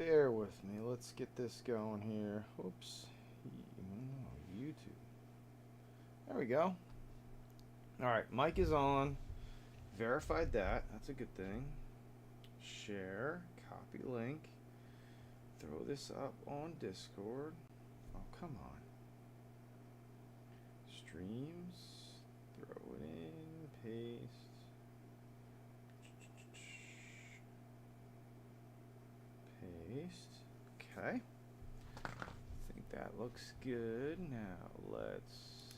Bear with me. Let's get this going here. Oops. YouTube. There we go. All right, mic is on. Verified that. That's a good thing. Share. Copy link. Throw this up on Discord. Oh, come on. Streams. Throw it in. Paste. Paste. Okay. I think that looks good. Now let's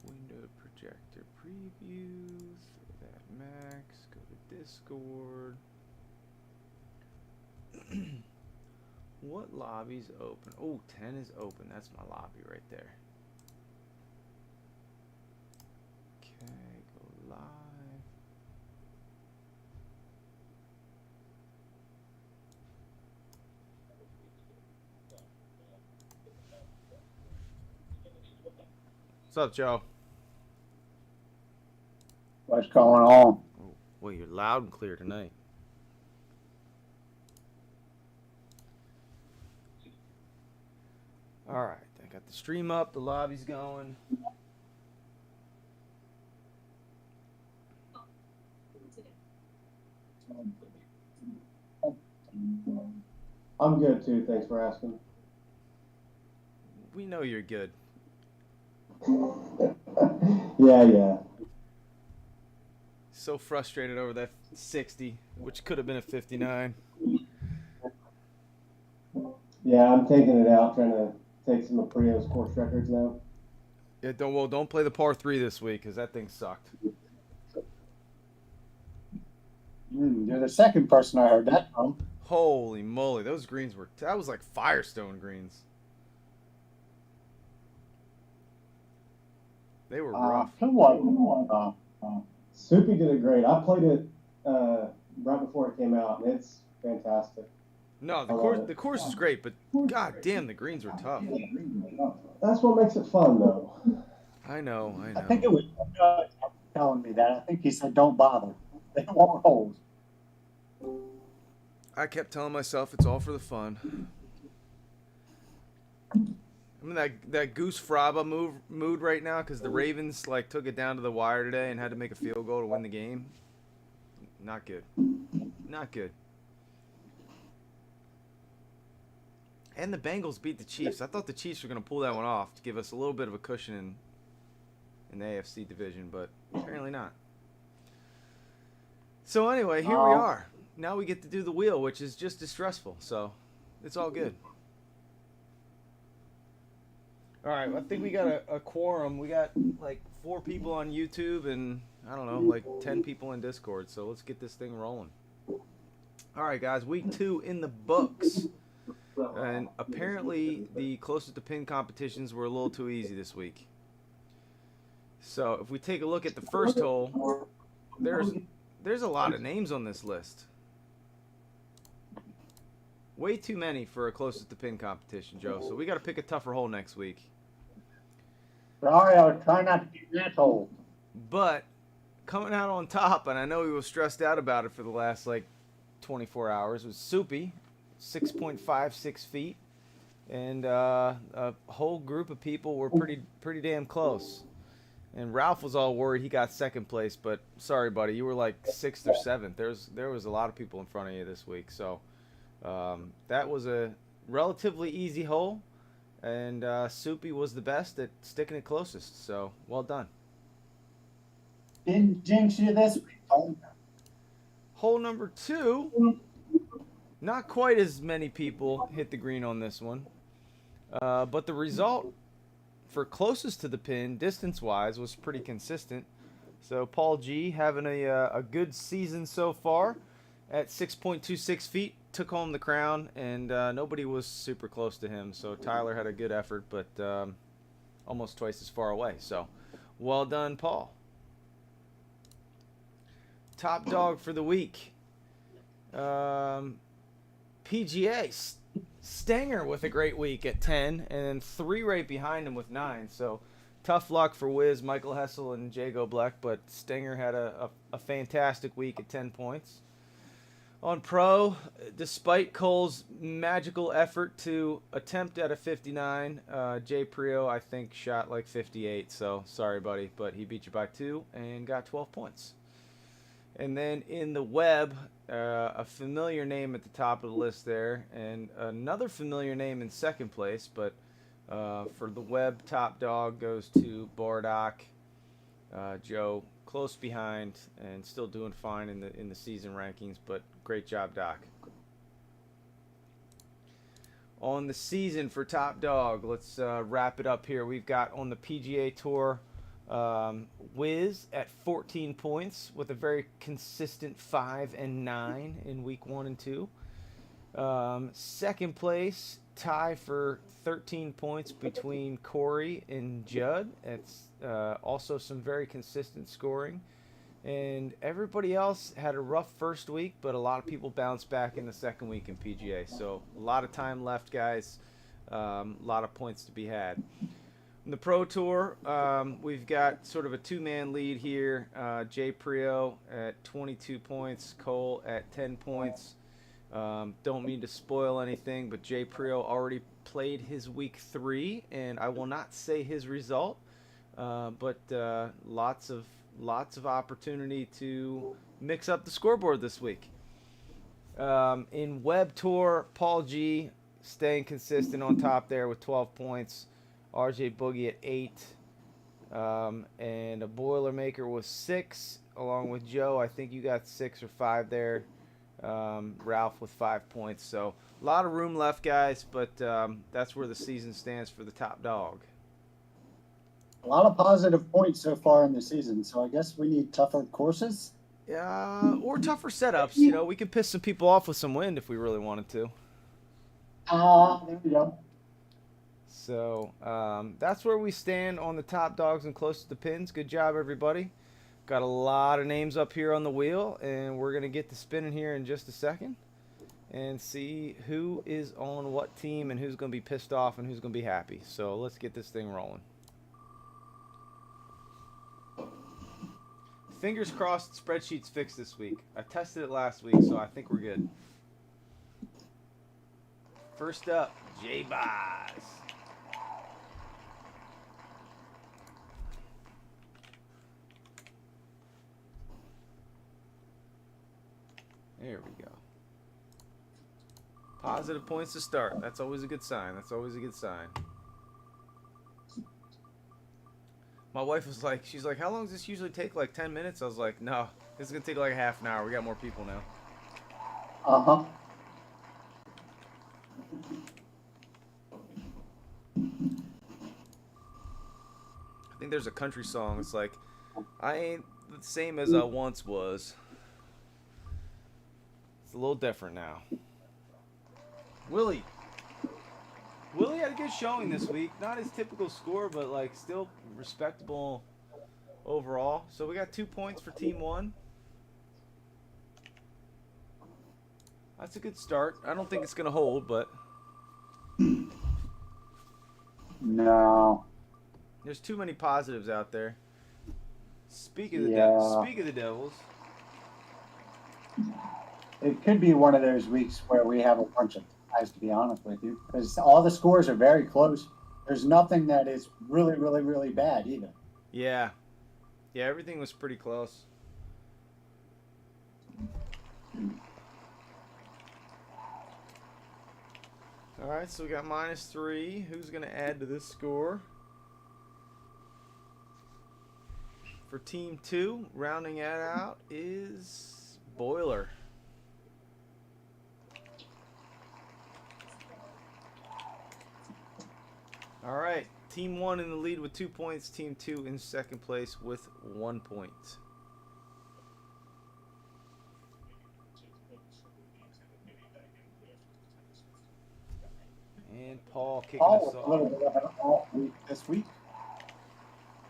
window projector preview. Throw that max. Go to Discord. What lobby's open? Oh, 10 is open. That's my lobby right there. Okay, go live. What's up, Joe? What's going on? Oh, well, you're loud and clear tonight. All right, I got the stream up, the lobby's going. I'm good too, thanks for asking. We know you're good. Yeah. So frustrated over that 60, which could have been a 59. Yeah, I'm taking it out, trying to take some of Prio's course records now. Yeah, don't play the par 3 this week because that thing sucked. You're the second person I heard that from. Holy moly, those greens that was like Firestone greens. They were rough. Soupy did it great. I played it right before it came out, and it's fantastic. No, the course is great, but god damn, the greens were tough. That's what makes it fun, though. I know. I think it was telling me that. I think he said, "Don't bother. They won't hold." I kept telling myself it's all for the fun. I'm in that Goose Fraba mood right now because the Ravens took it down to the wire today and had to make a field goal to win the game. Not good. Not good. And the Bengals beat the Chiefs. I thought the Chiefs were going to pull that one off to give us a little bit of a cushion in the AFC division, but apparently not. So anyway, here we are. Now we get to do the wheel, which is just as stressful. So it's all good. All right, I think we got a quorum. We got 4 people on YouTube and, I don't know, 10 people in Discord. So let's get this thing rolling. All right, guys, week 2 in the books. And apparently the closest to pin competitions were a little too easy this week. So if we take a look at the first hole, there's a lot of names on this list. Way too many for a closest to pin competition, Joe. So we got to pick a tougher hole next week. Sorry, I was trying not to be an asshole. But coming out on top, and I know he was stressed out about it for the last 24 hours, was Soupy, 6.56 feet, and a whole group of people were pretty damn close. And Ralph was all worried he got second place, but sorry, buddy, you were 6th or 7th. There was a lot of people in front of you this week, so that was a relatively easy hole, and Soupy was the best at sticking it closest. So well done. Didn't jinx you this week, Tom. Hole number 2. Not quite as many people hit the green on this one, but the result for closest to the pin, distance-wise, was pretty consistent. So Paul G, having a good season so far at 6.26 feet, took home the crown, and nobody was super close to him. So Tyler had a good effort, but almost twice as far away. So well done, Paul. Top dog for the week. PGA, Stenger with a great week at 10, and then 3 right behind him with 9. So tough luck for Wiz, Michael Hessel, and Jago Black, but Stenger had a fantastic week at 10 points. On pro, despite Cole's magical effort to attempt at a 59, GSPro, I think, shot like 58. So, sorry, buddy, but he beat you by 2 and got 12 points. And then in the web, a familiar name at the top of the list there, and another familiar name in second place, but for the web, top dog goes to Bardock. Joe close behind and still doing fine in the season rankings, but great job, Doc. On the season for top dog, let's wrap it up here. We've got on the PGA Tour Wiz at 14 points with a very consistent 5 and 9 in week 1 and 2. Second place, tie for 13 points between Corey and Judd. It's also some very consistent scoring. And everybody else had a rough first week, but a lot of people bounced back in the second week in PGA. So a lot of time left, guys. A lot of points to be had. In the Pro Tour, we've got sort of a two-man lead here. GSPro at 22 points, Cole at 10 points. Don't mean to spoil anything, but GSPro already played his week 3, and I will not say his result, but lots of opportunity to mix up the scoreboard this week. In Web Tour, Paul G staying consistent on top there with 12 points. RJ Boogie at 8, and a Boilermaker with 6, along with Joe. I think you got 6 or 5 there. Ralph with 5 points. So a lot of room left, guys, but that's where the season stands for the top dog. A lot of positive points so far in the season, so I guess we need tougher courses. Or tougher setups. You know, we could piss some people off with some wind if we really wanted to. There we go. So that's where we stand on the top dogs and close to the pins. Good job, everybody. Got a lot of names up here on the wheel, and we're going to get to spinning here in just a second and see who is on what team and who's going to be pissed off and who's going to be happy. So let's get this thing rolling. Fingers crossed spreadsheet's fixed this week. I tested it last week, so I think we're good. First up, J-Boz. There we go. Positive points to start. That's always a good sign. That's always a good sign. My wife was like, she's like, how long does this usually take? Like 10 minutes? I was like, no, this is going to take like half an hour. We got more people now. Uh-huh. I think there's a country song. It's like, I ain't the same as I once was. It's a little different now. Willie had a good showing this week. Not his typical score, but like still respectable overall. So we got 2 points for Team 1. That's a good start. I don't think it's going to hold, but No. there's too many positives out there. Speak of the Devils. It could be one of those weeks where we have a bunch of ties, to be honest with you, because all the scores are very close. There's nothing that is really, really, really bad either. Yeah, everything was pretty close. All right, so we got -3. Who's going to add to this score? For Team 2, rounding it out is Boiler. All right, Team 1 in the lead with 2 points. Team 2 in second place with 1 point. And Paul kicking us A off. little bit of an off week this week.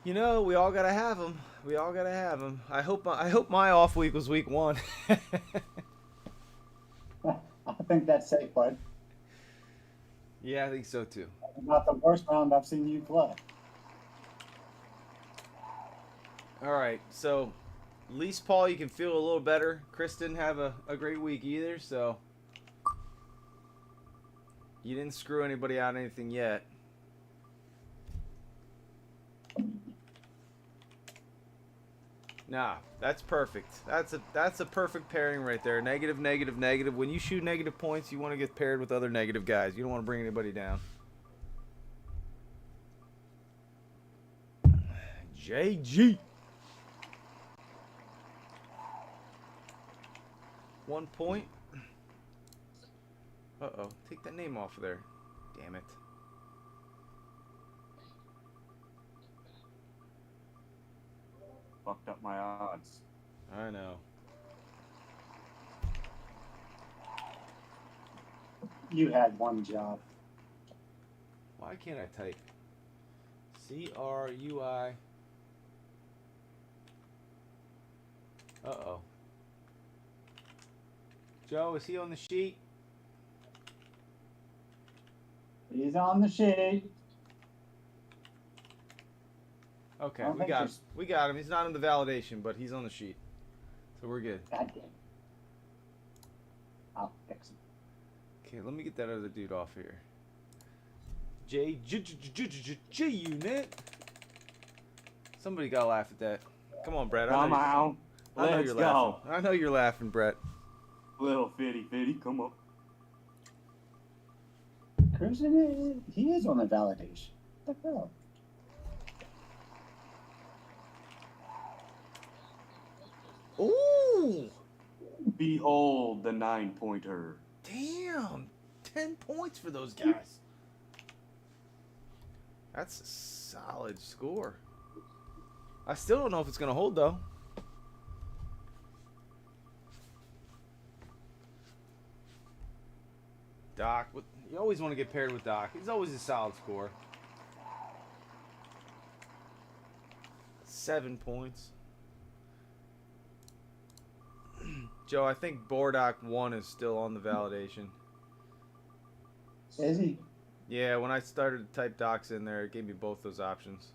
You know, we all gotta have them. We all gotta have them. I hope my off week was week 1. I think that's safe, bud. Yeah, I think so too. Not the worst round I've seen you play. All right, so At least, Paul, you can feel a little better. Chris didn't have a great week either, so you didn't screw anybody out of anything yet. Nah, that's perfect. That's a perfect pairing right there. Negative, negative, negative. When you shoot negative points, you want to get paired with other negative guys. You don't want to bring anybody down. JG. 1 point. Uh-oh. Take that name off of there. Damn it. Fucked up my odds. I know. You had one job. Why can't I type? C-R-U-I. Uh-oh. Joe, is he on the sheet? He's on the sheet. Okay, I don't we think got him. there's- We got him. He's not in the validation, but he's on the sheet. So we're good. God damn. I'll fix it. Okay, let me get that other dude off here. J unit. Somebody gotta laugh at that. Come on, Brett. Come on. I know Let's you're go. laughing. I know you're laughing, Brett. Little fitty, come on. Cruising, he is on the validation. What the hell? Ooh! Behold the 9-pointer. Damn! 10 points for those guys. That's a solid score. I still don't know if it's going to hold, though. Doc, you always want to get paired with Doc. He's always a solid score. 7 points. Joe, I think Bordock 1 is still on the validation. Is he? Yeah, when I started to type docs in there, it gave me both those options.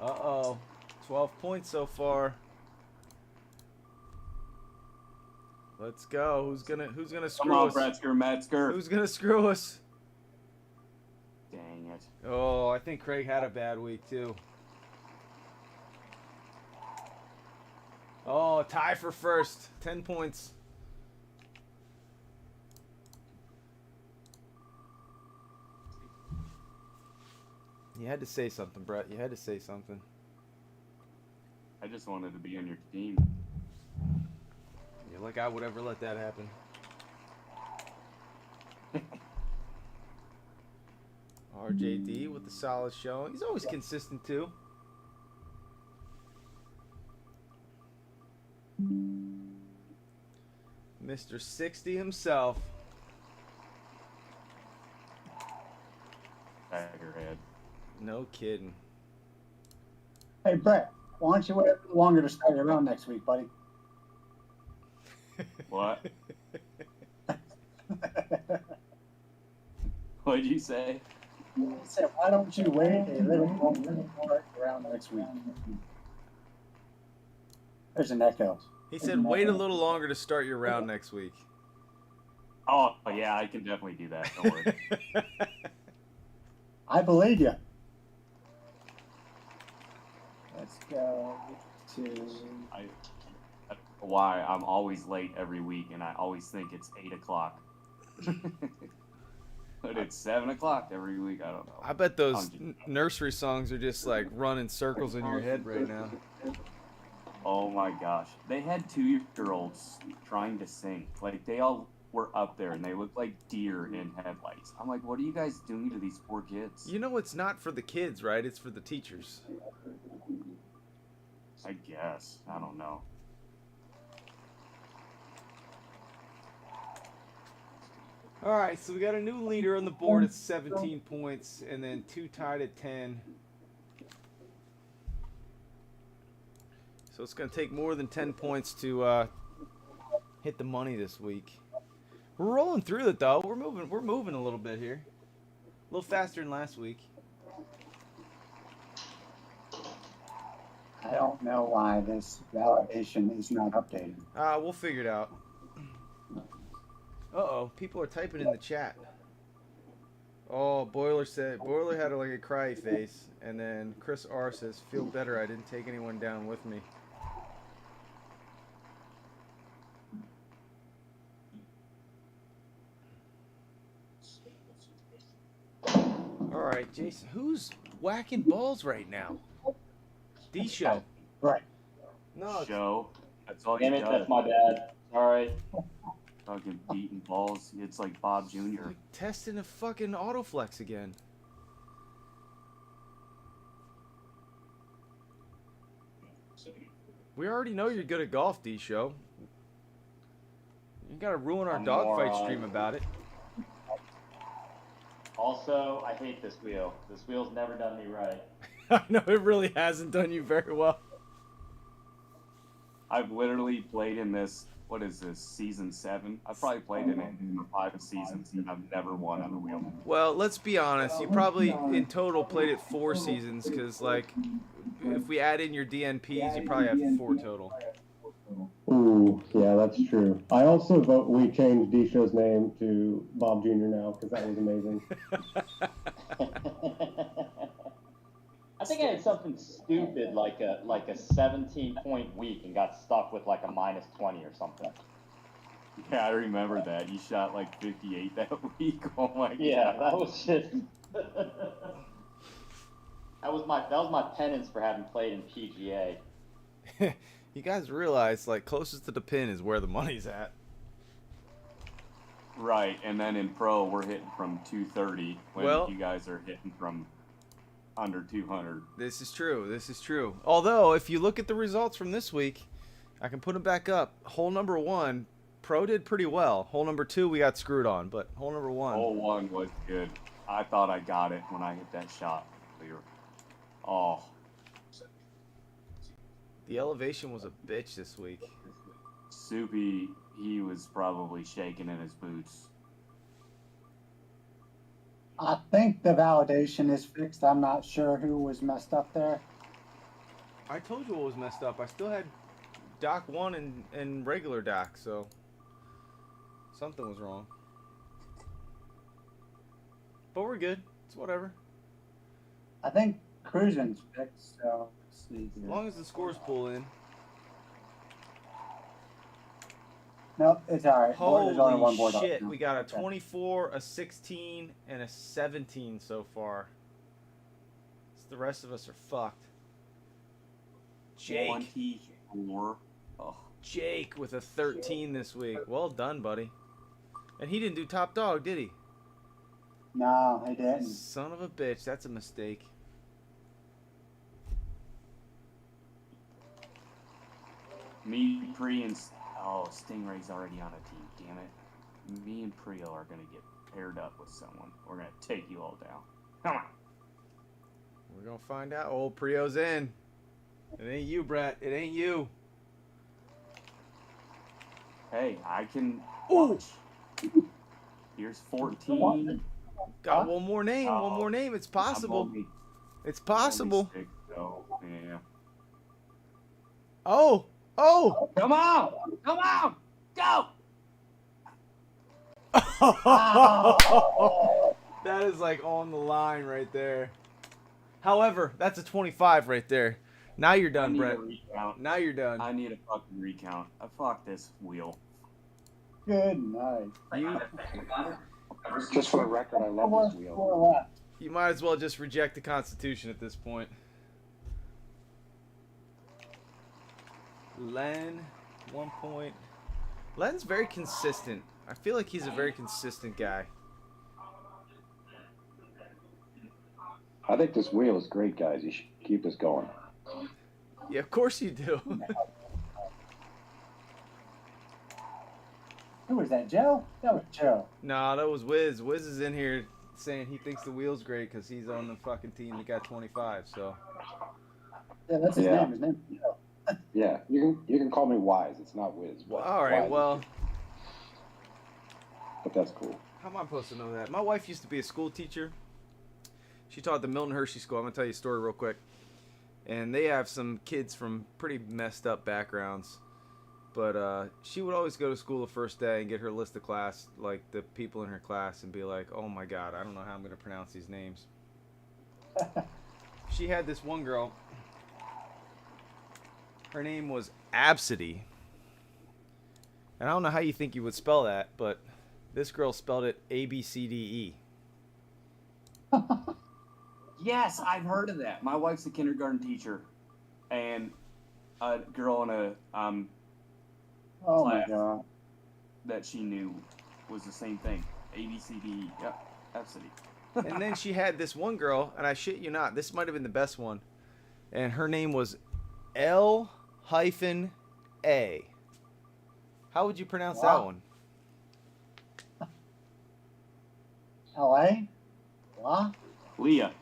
Uh-oh. 12 points so far. Let's go. Who's gonna screw Come on, us? Metzger. Who's gonna screw us? Dang it. Oh, I think Craig had a bad week too. Oh, tie for first. 10 points. You had to say something, Brett. You had to say something. I just wanted to be on your team. You're like I would ever let that happen. RJD with the solid showing. He's always consistent too. Mr. 60 himself. Baggerhead. No kidding. Hey, Brett, why don't you wait a little longer to start your round next week, buddy? What? What'd you say? I said, why don't you wait a little longer to start your round next week? There's an echo. He said, wait a little longer to start your round next week. Oh, yeah, I can definitely do that. Don't worry. I believe you. Let's go to... I don't know why I'm always late every week, and I always think it's 8 o'clock. But it's 7 o'clock every week. I don't know. I bet those nursery songs are just like running circles in your head right now. Oh my gosh. They had 2-year-olds trying to sing. Like, they all were up there, and they looked like deer in headlights. I'm like, what are you guys doing to these poor kids? You know it's not for the kids, right? It's for the teachers. I guess. I don't know. All right, so we got a new leader on the board at 17 points, and then 2 tied at 10. So it's going to take more than 10 points to hit the money this week. We're rolling through it though. We're moving a little bit here. A little faster than last week. I don't know why this validation is not updated. We'll figure it out. Uh-oh, people are typing in the chat. Oh, Boiler had like a cry face, and then Chris R says, "Feel better, I didn't take anyone down with me." All right, Jason, who's whacking balls right now? D Show. Right. No, Show. That's all Damn he it, does. that's my dad. Sorry. Fucking beating balls. It's like Bob Jr. like testing a fucking autoflex again. We already know you're good at golf, D Show. You gotta ruin our I'm dogfight moron. stream about it. Also, I hate this wheel. This wheel's never done me right. I know it really hasn't done you very well. I've literally played in this. What is this? Season 7? I've probably played in it in 5 seasons, and I've never won on the wheel. Well, let's be honest. You probably in total played it 4 seasons, because like, if we add in your DNPs, you probably have 4 total. Ooh, yeah, that's true. I also vote we change D-Show's name to Bob Jr. now, because that was amazing. I think I had something stupid like a 17-point week and got stuck with like a -20 or something. Yeah, I remember that. You shot like 58 that week. Oh my god. Yeah, that was just that was my penance for having played in PGA. You guys realize, like, closest to the pin is where the money's at. Right, and then in pro, we're hitting from 230 when Well- you guys are hitting from under 200. This is true. This is true. Although, if you look at the results from this week, I can put them back up. Hole number 1, pro did pretty well. Hole number 2, we got screwed on, but hole number 1. Hole 1 was good. I thought I got it when I hit that shot clear. Oh, The elevation was a bitch this week. Soupy, he was probably shaking in his boots. I think the validation is fixed. I'm not sure who was messed up there. I told you what was messed up. I still had Doc 1 and regular Doc, so something was wrong. But we're good. It's whatever. I think cruising's fixed, so let's see As here. long as the scores pull in. Nope, it's alright. There's only one Holy board up shit, now. we got a Okay. 24, a 16, and a 17 so far. So the rest of us are fucked. Jake. 24. Oh, Jake with a 13 this week. Well done, buddy. And he didn't do top dog, did he? No, I didn't. Son of a bitch, that's a mistake. me, Pre, and Stingray's already on a team. Damn it. Me and Prio are gonna get paired up with someone. We're gonna take you all down. Come on. We're gonna find out. Oh, Prio's in. It ain't you, Brett. It ain't you. Hey, I can Ooh. watch. Here's 14. Got one more name. One more name. It's possible. It's possible. Yeah. Oh. Oh. Come on! Come on! Go! That is like on the line right there. However, that's a 25 right there. Now you're I done, need Brett. a recount. Now you're done. I need a fucking recount. Fuck this wheel. Good night. You Just for the record, I love One this wheel. more left. you might as well just reject the Constitution at this point. Len, 1 point. Len's very consistent. I feel like he's a very consistent guy. I think this wheel is great, guys. You should keep this going. Yeah, of course you do. Who was that, Joe? That was Joe. Nah, that was Wiz. Wiz is in here saying he thinks the wheel's great because he's on the fucking team that got 25. So Yeah, that's his Yeah. name. His name is Joe. Yeah, you can call me Wise. It's not Wiz. But all right, Wise. well, But that's cool. how am I supposed to know that? My wife used to be a school teacher. She taught at the Milton Hershey School. I'm gonna tell you a story real quick. and they have some kids from pretty messed up backgrounds. But she would always go to school the first day and get her list of class, like the people in her class, and be like, "Oh my God, I don't know how I'm gonna pronounce these names." She had this one girl. Her name was Absidy. And I don't know how you think you would spell that, but this girl spelled it ABCDE. Yes, I've heard of that. My wife's a kindergarten teacher, and a girl in a Oh my class god. that she knew was the same thing. ABCD. Yep, absolutely. And then she had this one girl, and I shit you not, this might have been the best one. And her name was L-A. How would you pronounce that one? LA? What? Leah.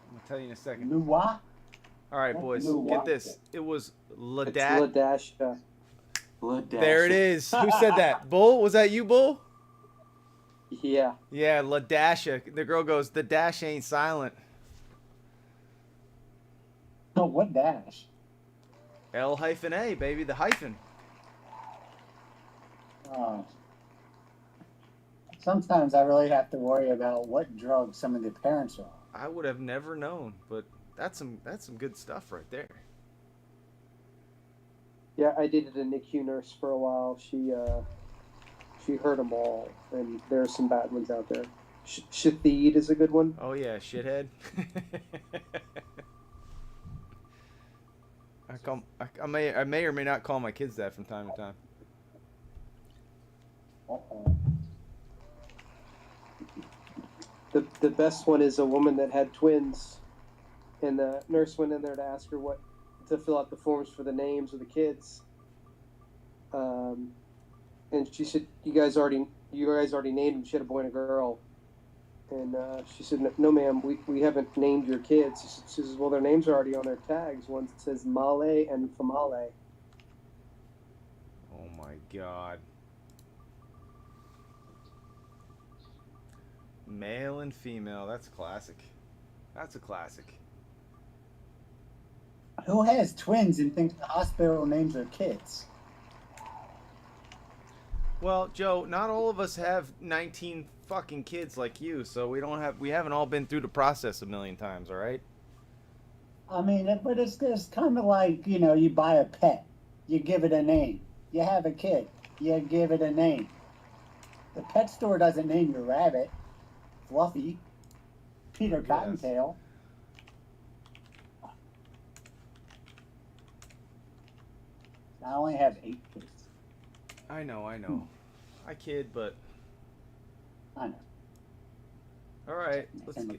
I'm going to tell you in a second. Lua? All right, boys, get this. It was It's Ladasha. Ladasha. There it is. Who said that? Bull? Was that you, Bull? Yeah. Yeah, Ladasha. The girl goes, the dash ain't silent. Oh, what dash? L-A, baby, the hyphen. Oh. Sometimes I really have to worry about what drugs some of the parents are on. I would have never known, but that's some good stuff right there. Yeah, I dated a NICU nurse for a while. She heard them all, and there are some bad ones out there. Shathid is a good one. Oh yeah, shithead. I may or may not call my kids that from time to time. Uh-oh. The best one is a woman that had twins, and the nurse went in there to ask her what to fill out the forms for the names of the kids. And she said, "You guys already named them." She had a boy and a girl, and she said, "No, ma'am, we haven't named your kids." She says, "Well, their names are already on their tags. One says Male and Famale." Oh my God. Male and female. That's classic. That's a classic. Who has twins and thinks the hospital names their kids? Well, Joe, not all of us have 19 fucking kids like you, so we haven't all been through the process a million times, all right? I mean, but it's kind of like, you buy a pet, you give it a name. You have a kid, you give it a name. The pet store doesn't name your rabbit Fluffy, Peter Cottontail. I only have 8 kids. I know. I kid, but I know. all right.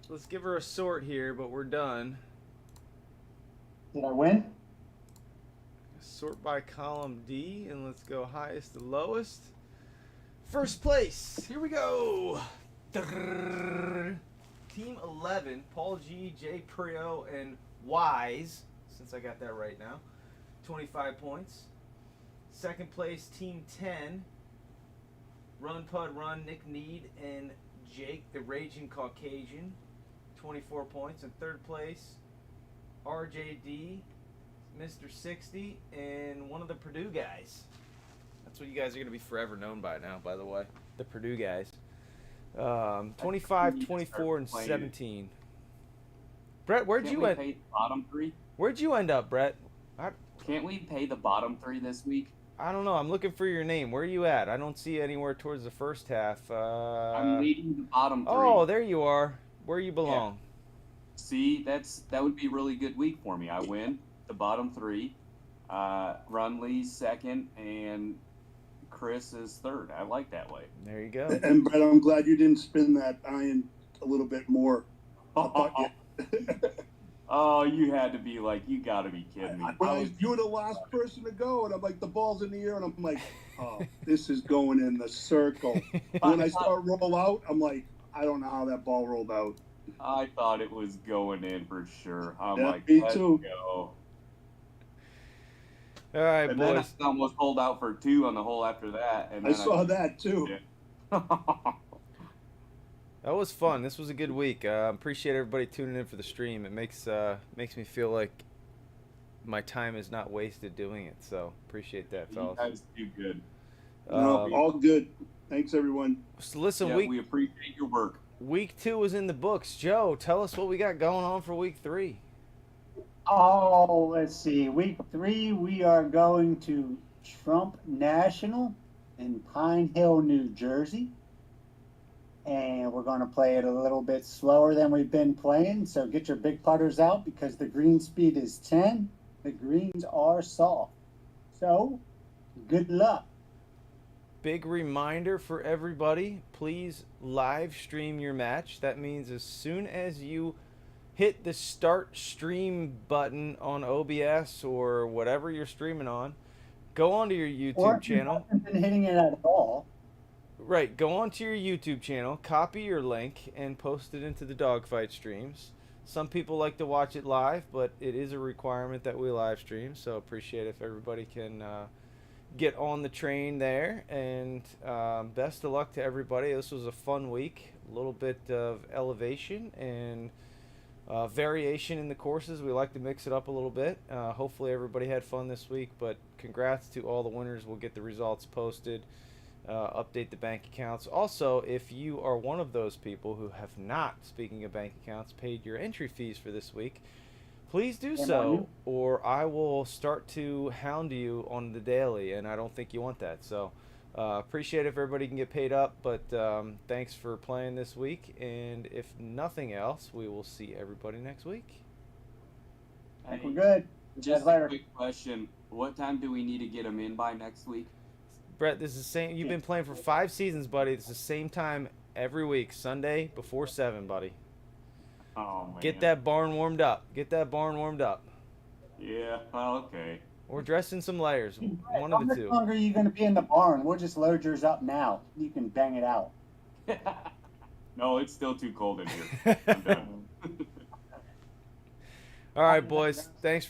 Let's give her a sort here, but we're done. Did I win? Sort by column D, and let's go highest to lowest. First place. Here we go. Team 11, Paul G, GSPro, and Wise, since I got that right now, 25 points. Second place, Team 10, Run Pud Run, Nick Need, and Jake, the Raging Caucasian, 24 points. And third place, RJD, Mr. 60, and one of the Purdue guys. That's what you guys are going to be forever known by now, by the way. The Purdue guys. 25, 24, and 17. Brett, where'd you end? Pay the bottom 3? Where'd you end up, Brett? Can't we pay the bottom 3 this week? I don't know. I'm looking for your name. Where are you at? I don't see anywhere towards the first half. I'm leading the bottom 3. Oh, there you are. Where you belong. Yeah. See, that would be a really good week for me. I win the bottom 3. Runley's second, and Chris is third. I like that way. There you go. And Brett, I'm glad you didn't spin that iron a little bit more. Oh, you had to be like, you got to be kidding me. You were the last person to go, and I'm like, the ball's in the air, and I'm like, oh, this is going in the circle. When I start roll out, I'm like, I don't know how that ball rolled out. I thought it was going in for sure. I'm Yeah, like, me let's too. go. All right, And boys. then I almost pulled out for 2 on the hole after that. And I then saw that too. Yeah. That was fun. This was a good week. Appreciate everybody tuning in for the stream. It makes me feel like my time is not wasted doing it. So appreciate that, You fellas. guys do good. No, all good. Thanks, everyone. So listen, Yeah, we appreciate your work. week 2 is in the books. Joe, tell us what we got going on for week 3. Oh, let's see. Week 3, we are going to Trump National in Pine Hill, New Jersey. And we're going to play it a little bit slower than we've been playing. So get your big putters out because the green speed is 10. The greens are soft. So good luck. Big reminder for everybody, please live stream your match. That means as soon as you hit the start stream button on OBS or whatever you're streaming on, go onto your YouTube channel. Or if you haven't been hitting it at all. Right, go onto your YouTube channel, copy your link, and post it into the Dogfight streams. Some people like to watch it live, but it is a requirement that we live stream, so appreciate if everybody can get on the train there. And best of luck to everybody. This was a fun week, a little bit of elevation and variation in the courses. We like to mix it up a little bit. Hopefully everybody had fun this week, but congrats to all the winners. We'll get the results posted. Update the bank accounts. Also, if you are one of those people who have not, speaking of bank accounts, paid your entry fees for this week, please do so, or I will start to hound you on the daily, and I don't think you want that. So appreciate if everybody can get paid up, but thanks for playing this week, and if nothing else, we will see everybody next week. I think we're good. Just a quick question. What time do we need to get them in by next week? Brett, this is the same. You've been playing for 5 seasons, buddy. It's the same time every week, Sunday before 7, buddy. Oh, man. Get that barn warmed up. Get that barn warmed up. Yeah, well, okay. Or dress in some layers. One of the two. How much longer are you going to be in the barn? We'll just load yours up now. You can bang it out. No, it's still too cold in here. I'm done. All right, boys. Thanks for